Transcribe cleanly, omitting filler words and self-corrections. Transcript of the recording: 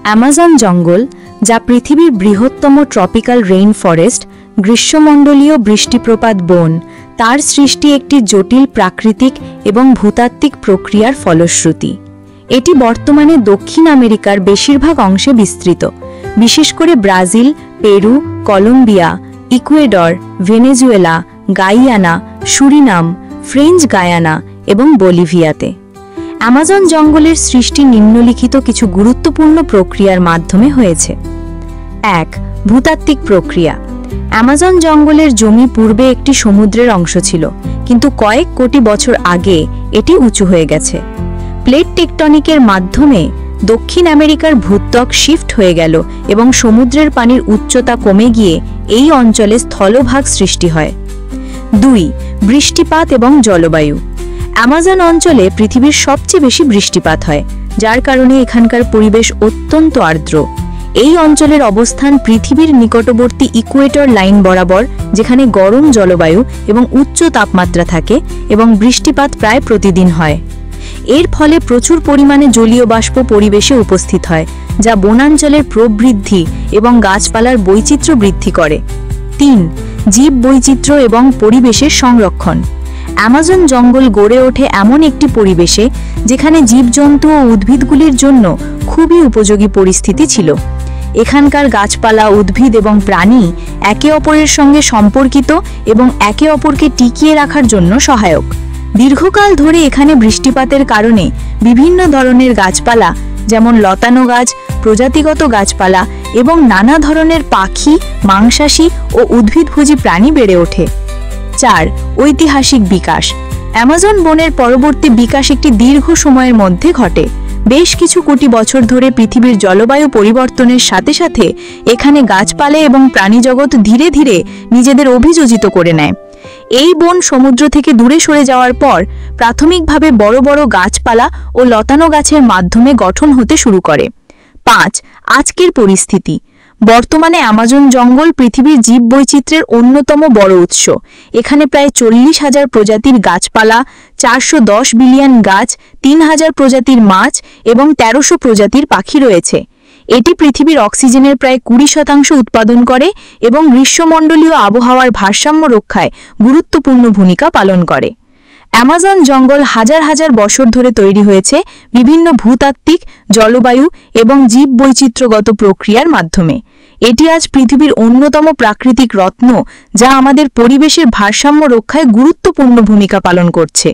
Amazon জঙ্গল, যা পৃথিবীর বৃহত্তম ট্রপিক্যাল রেইন ফরেস্ট, গ্রীষ্মমণ্ডলীয় বৃষ্টিপ্রপাত বন, তার সৃষ্টি একটি জটিল প্রাকৃতিক এবং ভূতাত্ত্বিক প্রক্রিয়ার ফলশ্রুতি। এটি বর্তমানে দক্ষিণ আমেরিকার বেশিরভাগ অংশে বিস্তৃত, বিশেষ করে Brazil, Peru, Colombia, Ecuador, Venezuela, Guyana, Suriname, French Guiana এবং বলিভিয়াতে। অ্যামাজন জঙ্গলের সৃষ্টি নিম্নলিখিত কিছু গুরুত্বপূর্ণ প্রক্রিয়ার মাধ্যমে হয়েছে। ১. ভূতাত্ত্বিক প্রক্রিয়া। অ্যামাজন জঙ্গলের জমি পূর্বে একটি সমুদ্রের অংশ ছিল, কিন্তু কয়েক কোটি বছর আগে এটি উঁচু হয়ে গেছে। প্লেট টেকটনিকের মাধ্যমে দক্ষিণ আমেরিকার ভূত্বক শিফট হয়ে গেল এবং সমুদ্রের পানির উচ্চতা কমে গিয়ে এই অঞ্চলে স্থলভাগ সৃষ্টি হয়। ২. বৃষ্টিপাত এবং জলবায়ু। অ্যামাজন অঞ্চলে পৃথিবীর সবচেয়ে বেশি বৃষ্টিপাত হয়, যার কারণে এখানকার পরিবেশ অত্যন্ত আর্দ্র। এই অঞ্চলের অবস্থান পৃথিবীর নিকটবর্তী ইকুয়েটর লাইন বরাবর, যেখানে গরম জলবায়ু এবং উচ্চ তাপমাত্রা থাকে এবং বৃষ্টিপাত প্রায় প্রতিদিন হয়। এর ফলে প্রচুর পরিমাণে জলীয় বাষ্প পরিবেশে উপস্থিত হয়, যা বনাঞ্চলের প্রবৃদ্ধি এবং গাছপালার বৈচিত্র্য বৃদ্ধি করে। ৩. জীব বৈচিত্র্য এবং পরিবেশের সংরক্ষণ। অ্যামাজন জঙ্গল গড়ে ওঠে এমন একটি পরিবেশে যেখানে জীবজন্তু ও উদ্ভিদগুলির জন্য খুবই উপযোগী পরিস্থিতি ছিল। এখানকার গাছপালা, উদ্ভিদ এবং প্রাণী একে অপরের সঙ্গে সম্পর্কিত এবং একে অপরকে টিকিয়ে রাখার জন্য সহায়ক। দীর্ঘকাল ধরে এখানে বৃষ্টিপাতের কারণে বিভিন্ন ধরনের গাছপালা, যেমন লতানো গাছ, প্রজাতিগত গাছপালা এবং নানা ধরনের পাখি, মাংসাশী ও উদ্ভিদভোজী প্রাণী বেড়ে ওঠে। ৪. ঐতিহাসিক বিকাশ। অ্যামাজন বনের পরবর্তী বিকাশ একটি দীর্ঘ সময়ের মধ্যে ঘটে। বেশ কিছু কোটি বছর ধরে পৃথিবীর জলবায়ু পরিবর্তনের সাথে সাথে এখানে গাছপালা এবং প্রাণীজগৎ ধীরে ধীরে নিজেদের অভিযোজিত করে নেয়। এই বন সমুদ্র থেকে দূরে সরে যাওয়ার পর প্রাথমিকভাবে বড় বড় গাছপালা ও লতানো গাছের মাধ্যমে গঠন হতে শুরু করে। ৫. আজকের পরিস্থিতি। বর্তমানে অ্যামাজন জঙ্গল পৃথিবীর জীববৈচিত্র্যের অন্যতম বড় উৎস। এখানে প্রায় ৪০,০০০ প্রজাতির গাছপালা, ৪১০ বিলিয়ন গাছ, ৩,০০০ প্রজাতির মাছ এবং ১৩০০ প্রজাতির পাখি রয়েছে। এটি পৃথিবীর অক্সিজেনের প্রায় ২০% উৎপাদন করে এবং গ্রীষ্মমণ্ডলীয় আবহাওয়ার ভারসাম্য রক্ষায় গুরুত্বপূর্ণ ভূমিকা পালন করে। অ্যামাজন জঙ্গল হাজার হাজার বছর ধরে তৈরি হয়েছে বিভিন্ন ভূতাত্ত্বিক, জলবায়ু এবং জীববৈচিত্র্যগত প্রক্রিয়ার মাধ্যমে। এটি আজ পৃথিবীর অন্যতম প্রাকৃতিক রত্ন, যা আমাদের পরিবেশের ভারসাম্য রক্ষায় গুরুত্বপূর্ণ ভূমিকা পালন করছে।